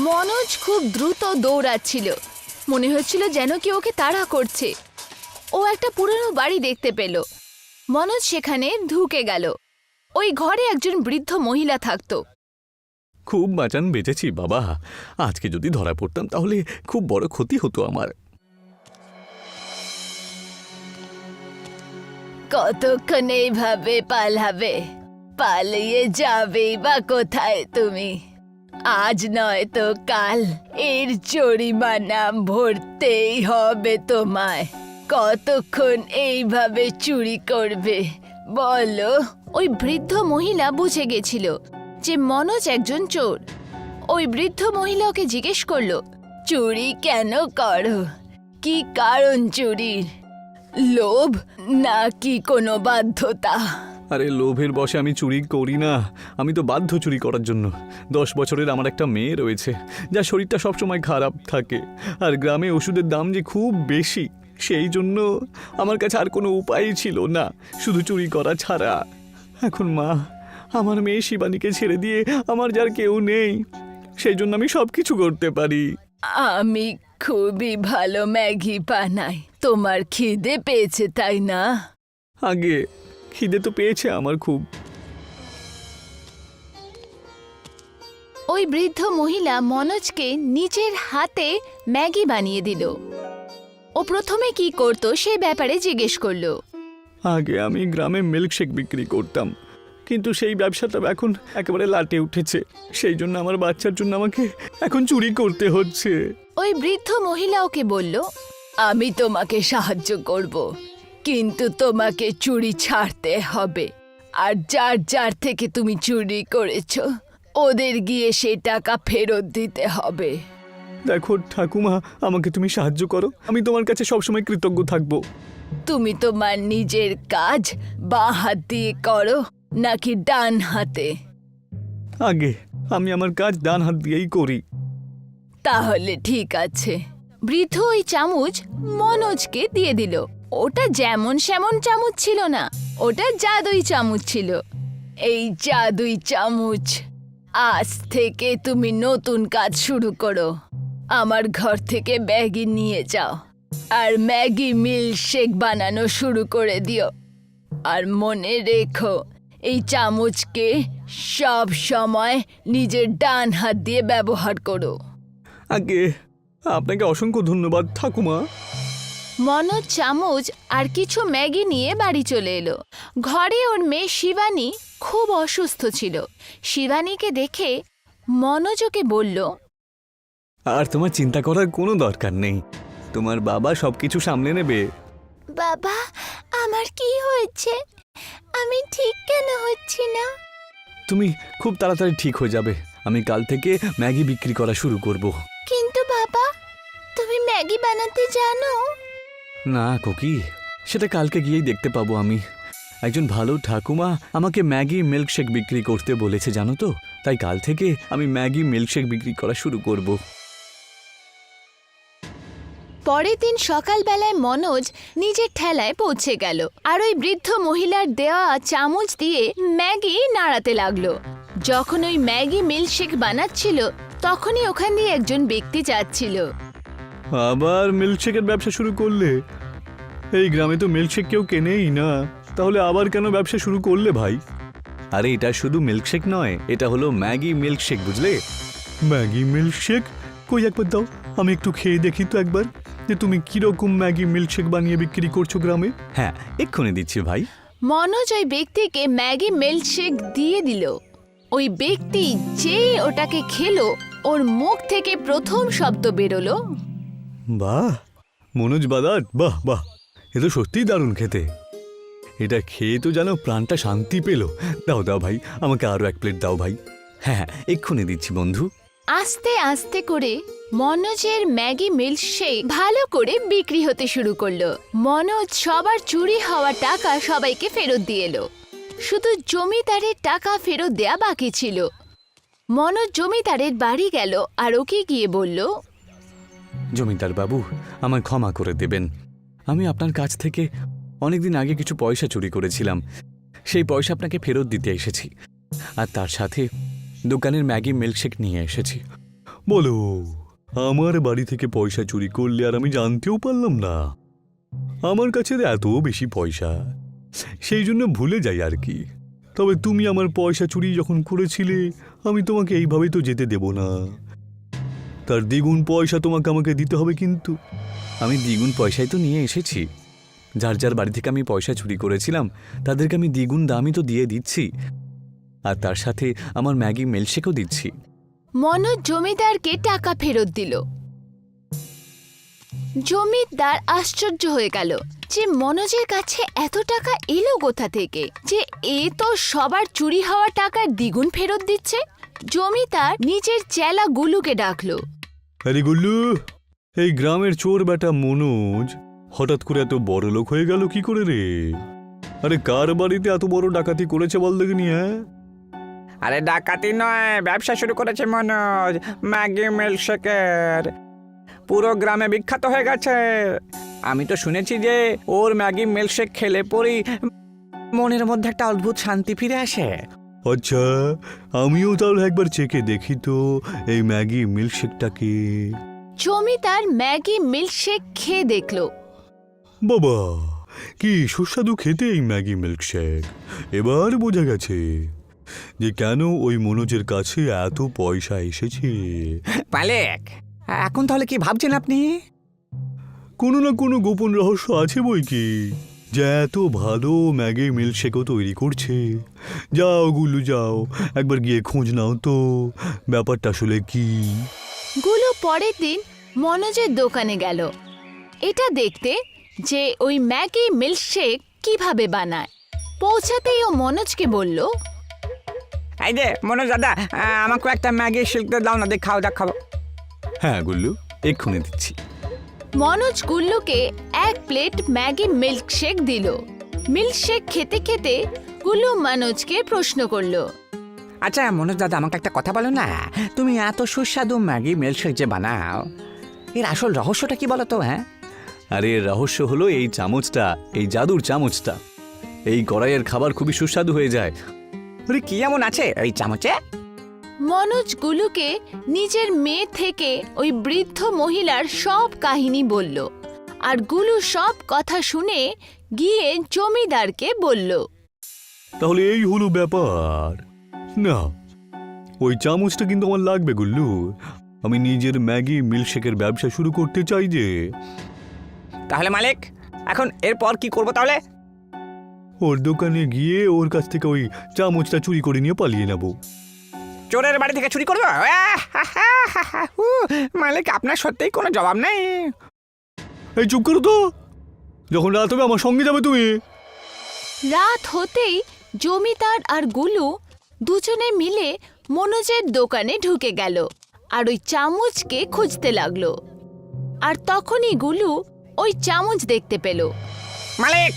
মনোজ খুব দ্রুত দৌড়াচ্ছিল, মনে হচ্ছিল যেন কি ওকে তাড়া করছে। ও একটা পুরনো বাড়ি দেখতে পেল। মনোজ সেখানে ঢুকে গেল। ওই ঘরে একজন বৃদ্ধ মহিলা থাকতো। খুব বাঁচান বেঁচেছি বাবা। আজকে যদি ধরা পড়তাম তাহলে খুব বড় ক্ষতি হতো আমার। কতক্ষণ এইভাবে পালাবে? পালিয়ে যাবেই বা কোথায় তুমি? আজ নয় তো কাল এর জরিমানা ভরতেই হবে তোমায়। কতক্ষণ এইভাবে চুরি করবে বলো? ওই বৃদ্ধ মহিলা বুঝে গেছিল যে মনোজ একজন চোর। ওই বৃদ্ধ মহিলা ওকে জিজ্ঞেস করলো, চুরি কেন করো? কি কারণ চুরির? লোভ নাকি কোনো বাধ্যতা? আরে লোভের বশে আমি চুরি করি না, আমি তো বাধ্য চুরি করার জন্য। 10 বছরের আমার একটা মেয়ে রয়েছে, যার শরীরটা সবসময় খারাপ থাকে, আর গ্রামে ওষুধের দাম যে খুব বেশি, সেই জন্য আমার কাছে আর কোনো উপায়ই ছিল না, শুধু চুরি করা ছাড়া। এখন মা, আমার মেয়ে শিবানীকে ছেড়ে দিয়ে আমার যার কেউ নেই, সেই জন্য আমি সব কিছু করতে পারি। আমি খুবই ভালো ম্যাগি বানাই। তোমার খিদে পেয়েছে তাই না? আগে খিদে তো পেয়েছে আমার খুব। ওই বৃদ্ধ মহিলা মনোজকে নিজের হাতে ম্যাগি বানিয়ে দিল। ও প্রথমে কি করতো সে ব্যাপারে জিজ্ঞেস করলো। আগে আমি গ্রামে মিল্কশেক বিক্রি করতাম, কিন্তু সেই ব্যবসাটা এখন একেবারে লাটে উঠেছে, সেই জন্য আমার বাচ্চার জন্য আমাকে এখন চুরি করতে হচ্ছে। ওই বৃদ্ধ মহিলা ওকে বলল, আমি তোমাকে সাহায্য করব, কিন্তু তোমাকে চুরি ছাড়তে হবে। আর যার যার থেকে তুমি চুরি করেছো ওদের গিয়ে সেই টাকা ফেরত দিতে হবে। দেখো ঠাকুমা, আমাকে তুমি সাহায্য করো, আমি তোমার কাছে সবসময় কৃতজ্ঞ থাকবো। তুমি তোমার নিজের কাজ বাঁ হাত দিয়ে করো নাকি ডান হাতে? আগে আমি আমার কাজ ডান হাত দিয়েই করি। তাহলে ঠিক আছে। বৃদ্ধ ওই চামচ মনোজকে দিয়ে দিল। ওটা যেমন সেমন চামচ ছিল না, ওটা জাদুই চামচ ছিল। এই জাদুই চামচ, আজ থেকে তুমি নতুন কাজ শুরু করো। আমার ঘর থেকে ম্যাগি নিয়ে যাও আর ম্যাগি মিল্কশেক বানানো শুরু করে দিও। আর মনে রেখো, এই চামচকে সব সময় নিজের ডান হাত দিয়ে ব্যবহার করো। আগে আপনাকে অসংখ্য ধন্যবাদ ঠাকুমা। মনোজ চামচ আর কিছু ম্যাগি নিয়ে বাড়ি চলে এলো। ঘরে ওর মেয়ে শিবানী খুব অসুস্থ ছিল। শিবানীকে দেখে মনোজ ওকে বলল, আর তোমার চিন্তা করার কোনো দরকার নেই, তোমার বাবা সবকিছু সামলে নেবে। বাবা, আমার কি হয়েছে? আমি ঠিক কেন হচ্ছি না? তুমি খুব তাড়াতাড়ি ঠিক হয়ে যাবে। আমি কাল থেকে ম্যাগি বিক্রি করা শুরু করব। কিন্তু বাবা, তুমি ম্যাগি বানাতে জানো? না কোকি, সেটা কালকে গিয়েই দেখতে পাবো আমি। একজন ভালো ঠাকুমা আমাকে ম্যাগি মিল্কশেক বিক্রি করতে বলেছে জানো তো, তাই কাল থেকে আমি ম্যাগি মিল্কশেক বিক্রি করা শুরু করব। পরের দিন সকালবেলায় মনোজ নিজের ঠেলায় পৌঁছে গেল আর ওই বৃদ্ধ মহিলার দেওয়া চামচ দিয়ে ম্যাগি নাড়াতে লাগলো। যখন ওই ম্যাগি মিল্কশেক বানাচ্ছিল তখনই ওখান দিয়ে একজন ব্যক্তি যাচ্ছিল। আবার মিল্কশেকের ব্যবসা শুরু করলে? এই গ্রামে তো মিল্কশেক কেউ কেনেই না, তাহলে আবার কেন ব্যবসা শুরু করলে ভাই? আরে এটা শুধু মিল্কশেক নয়, এটা হলো ম্যাগি মিল্কশেক, বুঝলে? Maggi milkshake? কই একবার দাও, আমি একটু খেয়ে দেখি তো একবার, যে তুমি কিরকম ম্যাগি মিল্কশেক বানিয়ে বিক্রি করছো গ্রামে। হ্যাঁ, এক্ষুনি দিচ্ছি ভাই। মনোজ ওই ব্যক্তিকে ম্যাগি মিল্কশেক দিয়ে দিল। ওই ব্যক্তি যেই ওটাকে খেলো, ওর মুখ থেকে প্রথম শব্দ বেরোলো, বাহ মনোজ বাদাত, বাহ বাহ, এ তো সত্যিই দারুণ খেতে। এটা খেয়ে তো যেন প্রাণটা শান্তি পেল। দাও দাও ভাই, আমাকে আরো এক প্লেট দাও ভাই। হ্যাঁ, এক্ষুনি দিচ্ছি বন্ধু। আস্তে আস্তে করে মনোজের ম্যাগি মিল্কশেক ভালো করে বিক্রি হতে শুরু করলো। মনোজ সবার চুরি হওয়া টাকা সবাইকে ফেরত দিয়ে এলো। শুধু জমিদারের টাকা ফেরত দেয়া বাকি ছিল। মনোজ জমিদারের বাড়ি গেল আর ওকে গিয়ে বলল, জমিদার বাবু, আমায় ক্ষমা করে দেবেন। আমি আপনার কাছ থেকে অনেকদিন আগে কিছু পয়সা চুরি করেছিলাম, সেই পয়সা আপনাকে ফেরত দিতে এসেছি, আর তার সাথে দোকানের ম্যাগি মিল্কশেক নিয়ে এসেছি। বলো, আমার বাড়ি থেকে পয়সা চুরি করলে আর আমি জানতেও পারলাম না? আমার কাছে এত বেশি পয়সা, সেই জন্য ভুলে যাই আর কি। তবে তুমি আমার পয়সা চুরি যখন করেছিলে, আমি তোমাকে এইভাবে তো যেতে দেব না। তার দ্বিগুণ পয়সা তোমাকে আমাকে দিতে হবে কিন্তু। আমি দ্বিগুণ পয়সাই তো নিয়ে এসেছি। যার যার বাড়ি থেকে আমি পয়সা চুরি করেছিলাম তাদেরকে আমি দ্বিগুণ দামই তো দিয়ে দিচ্ছি, আর তার সাথে আমার ম্যাগি মিল্কশেকও দিচ্ছি। মনোজ জমিদারকে টাকা ফেরত দিল। জমিদার আশ্চর্য হয়ে গেল যে মনোজের কাছে এত টাকা এলো কোথা থেকে, যে এ তো সবার চুরি হওয়া টাকার দ্বিগুণ ফেরত দিচ্ছে। জমিদার নিজের চেলা গুলুকে ডাকলো। আরে গুল্লু, এই গ্রামের চোর বেটা মনোজ হঠাৎ করে এত বড় লোক হয়ে গেল কি করে রে? আরে কার বাড়িতে এত বড় ডাকাতি করেছে বল দেখিনি? হ্যাঁ, আরে ডাকাতি নয়, ব্যবসা শুরু করেছে মনোজ, ম্যাগি মিল্কশেকের। পুরো গ্রামে বিখ্যাত হয়ে গেছে। আমি তো শুনেছি যে ওর ম্যাগি মিল্কশেক খেলে পরেই মনের মধ্যে একটা অদ্ভুত শান্তি ফিরে আসে। আচ্ছা, আমিও তাহলে একবার চেকে দেখি তো এই ম্যাগি মিল্কশেকটাকে। জমিদার ম্যাগি মিল্কশেক খেয়ে দেখলো। বাবা, কি সুস্বাদু খেতে এই ম্যাগি মিল্কশেক! এবার বোঝা গেছে যে কেন ওই মনোজের কাছে এত পয়সা এসেছে। মালিক, এখন তাহলে কি ভাবছেন আপনি? কোনো না কোনো গোপন রহস্য আছে বই কি, যে এত ভালো ম্যাগি মিল্কশেকও তৈরি করছে। যাও গুলু, যাও একবার গিয়ে খোঁজ নাও তো ব্যাপারটা আসলে কি। গুলু পরের দিন মনোজের দোকানে গেল এটা দেখতে যে ওই ম্যাগি মিল্কশেক কিভাবে বানায়। পৌঁছাতেই ও মনোজকে বলল, এই যে মনোজ দাদা, আমাকে একটা ম্যাগি শিল্প দাও না, দেখাও দেখাবো। হ্যাঁ গুল্লু, এক্ষুনি দিচ্ছি। মনোজ গুল্লুকে এক প্লেট ম্যাগি মিল্কশেক দিল। মিল্কশেক খেতে খেতে গুল্লু মনোজকে প্রশ্ন করলো, আচ্ছা মনোজ দাদা, আমাকে একটা কথা বলো না, তুমি এত সুস্বাদু ম্যাগি মিল্কশেক যে বানাও, এর আসল রহস্যটা কি বলো তো? হ্যাঁ, আরে এর রহস্য হলো এই চামচটা, এই জাদুর চামচটা। এই কড়াইয়ের খাবার খুবই সুস্বাদু হয়ে যায়। আরে কি এমন আছে এই চামচে? মনোজ গুলুকে নিজের মেয়ে থেকে ওই বৃদ্ধ মহিলার সব কাহিনী বলল, আর গুলু সব কথা শুনে গিয়ে জমিদারকে বলল। তাহলে এই হলো ব্যাপার। না, ওই চামচটা কিন্তু আমার লাগবে গুল্লু। আমি নিজের ম্যাগি মিল্কশেকের ব্যবসা শুরু করতে চাই যে। তাহলে মালিক, এখন এরপর কি করবো তাহলে? ওর দোকানে গিয়ে ওর কাছ থেকে ওই চামচটা চুরি করে নিয়ে পালিয়ে নেব। চোরের বাড়ি থেকে চুরি করবো? মালিক, আপনার সত্যিই কোনো জবাব নেই। এই চুপ করো তো, যখন রাত হবে আমার সঙ্গে যাবে তুমি। রাত হতেই জমিদার আর গুলু দুজনে মিলে মনোজের দোকানে ঢুকে গেল আর ওই চামচকে খুঁজতে লাগলো। আর তখনই গুলু ওই চামচ দেখতে পেল। মালিক,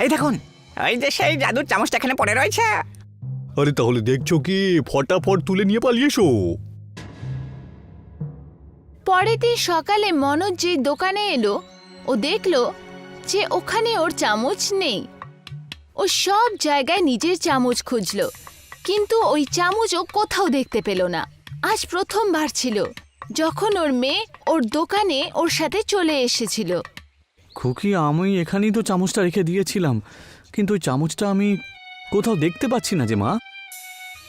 এই দেখুন, ওই যে সেই জাদুর চামচটা এখানে পড়ে রয়েছে। আরে তাহলে দেখছো কি, ফটাফট তুলে নিয়ে পালিয়ে এসো। পরের দিন সকালে মনোজ যে দোকানে এলো, ও দেখলো যে ওখানে ওর চামচ নেই। ও সব জায়গায় নিজের চামচ খুঁজলো, কিন্তু ওই চামচ ও কোথাও দেখতে পেল না। আজ প্রথমবার ছিল যখন ওর মেয়ে ওর দোকানে ওর সাথে চলে এসেছিল। খুকি, আমি এখানেই তো চামচটা রেখে দিয়েছিলাম, কিন্তু ওই চামচটা আমি কোথাও দেখতে পাচ্ছি না যে মা।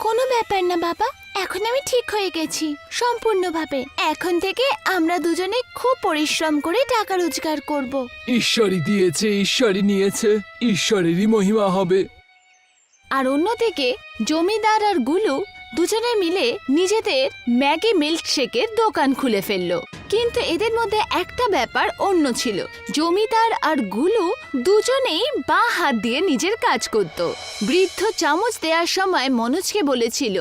কোনো ব্যাপার না বাবা, এখন আমি ঠিক হয়ে গেছি সম্পূর্ণভাবে। এখন থেকে আমরা দুজনে খুব পরিশ্রম করে টাকা রোজগার করব। ঈশ্বরই দিয়েছে, ঈশ্বরই নিয়েছে, ঈশ্বরেরই মহিমা হবে। আর অন্যদিকে জমিদার আর গুলু দুজনে মিলে নিজেদের ম্যাগি মিল্কশেকের দোকান খুলে ফেললো। কিন্তু এদের মধ্যে একটা ব্যাপার অন্য ছিল। জমিদার আর গুলু দুজনেই বাঁ হাত দিয়ে নিজের কাজ করত। বৃদ্ধ চামচ দেওয়ার সময় মনোজকে বলেছিল,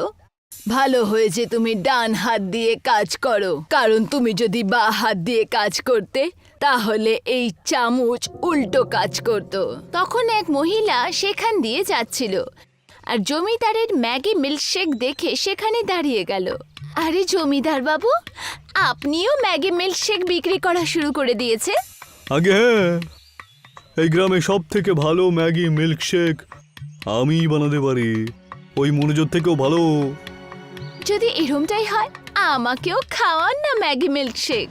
ভালো হয়েছে তুমি ডান হাত দিয়ে কাজ করো, কারণ তুমি যদি বাঁ হাত দিয়ে কাজ করতে তাহলে এই চামচ উল্টো কাজ করত। তখন এক মহিলা সেখান দিয়ে যাচ্ছিল আর জমিদারের ম্যাগি মিল্কশেক দেখে সেখানে দাঁড়িয়ে গেল। আরে জমিদার বাবু, আপনিও ম্যাগি মিল্কশেক বিক্রি করা শুরু করে দিয়েছে? আগে হ্যাঁ, এই গ্রামে সব থেকে ভালো ম্যাগি মিল্কশেক আমি বানাতে পারি, ওই মনোযোগ থেকেও ভালো। যদি এরমটাই হয় আমাকেও খাওয়ান না ম্যাগি মিল্কশেক।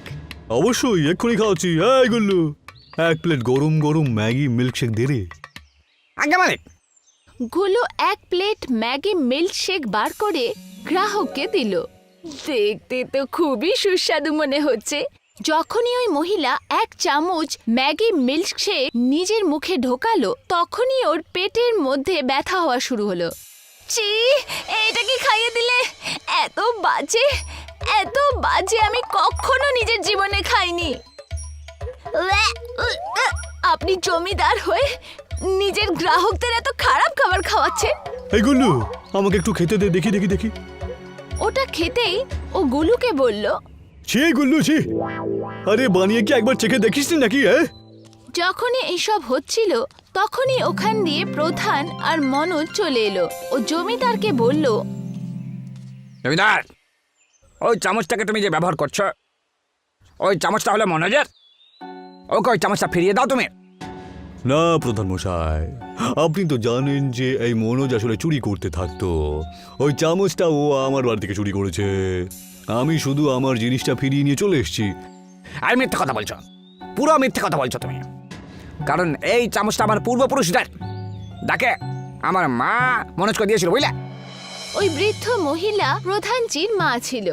অবশ্যই, এক্ষুনি খাওয়াচ্ছি। এই গুল্লু, 1 প্লেট গরম গরম ম্যাগি মিল্কশেক দে রে। আজ্ঞা মালিক। গুলো 1 প্লেট ম্যাগি মিল্কশেক বার করে গ্রাহককে দিল। দেখতে তো খুবই সুস্বাদু মনে হচ্ছে। যখনই ওই মহিলা 1 চামচ ম্যাগি মিল্কশেক নিজের মুখে ঢোকালো, তখনই ওর পেটের মধ্যে ব্যথা হওয়া শুরু হলো। ছি, এটা কি খাইয়ে দিলে? এত বাজে, এত বাজে আমি কখনো নিজের জীবনে খাইনি। আপনি জমিদার হয়ে নিজের গ্রাহকদের এত খারাপ খাবার খাওয়াচ্ছেন। এই গুল্লু, আমাকে একটু খেতে দে, দেখি দেখি দেখি। ওটা খেতেই ও গুলুকে বলল, ছি গুল্লু, ছি। আরে বানিয়ে কি একবার চেখে দেখিস নাকি? যখনই এইসব হচ্ছিল তখনই ওখান দিয়ে প্রধান আর মনোজ চলে এলো। ও জমিদারকে বলল, জমিদার, ওই চামচটাকে তুমি যে ব্যবহার করছো, ওই চামচটা হলো মনোজের। ওকে ওই চামচটা ফিরিয়ে দাও তুমি। না প্রধান মশাই, আপনি তো জানেন যে এই মনোজ আসলে চুরি করতে থাকতো। ওই চামচটা ও আমার বাড়ি থেকে চুরি করেছে। আমি শুধু আমার জিনিসটা ফিরিয়ে নিয়ে চলে এসেছি। আর মিথ্যে কথা বলছো, পুরো মিথ্যে কথা বলছো তুমি। কারণ এই চামচটা আমার পূর্বপুরুষদের, দেখে আমার মা মনোজকে দিয়েছিল, বুঝলে? ওই বৃদ্ধ মহিলা প্রধানজির মা ছিল।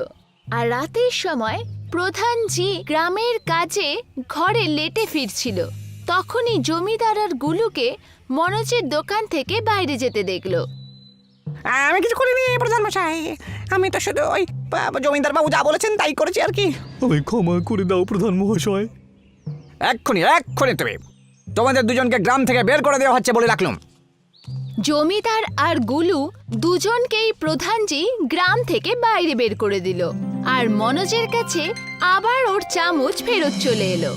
আর রাতের সময় প্রধানজি গ্রামের কাজে ঘরে লেটে ফিরছিল। তখনই জমিদার আর গুলুকে মনোজের দোকান থেকে বাইরে যেতে দেখলো। আমি কিছু করিনি প্রধান মশাই, আমি তো শুধু ওই জমিদার বাবু যা বলেছেন তাই করেছি আর কি। আমায় ক্ষমা করে দাও প্রধান মহাশয়। এক্ষুনি এক্ষুনি তুমি, তোমাদের দুজনকে গ্রাম থেকে বের করে দেওয়া হচ্ছে বলে রাখলাম। জমিদার আর গুলু দুজনকেই প্রধানজি গ্রাম থেকে বাইরে বের করে দিল। আর মনোজের কাছে আবার ওর চামচ ফেরত চলে এলো।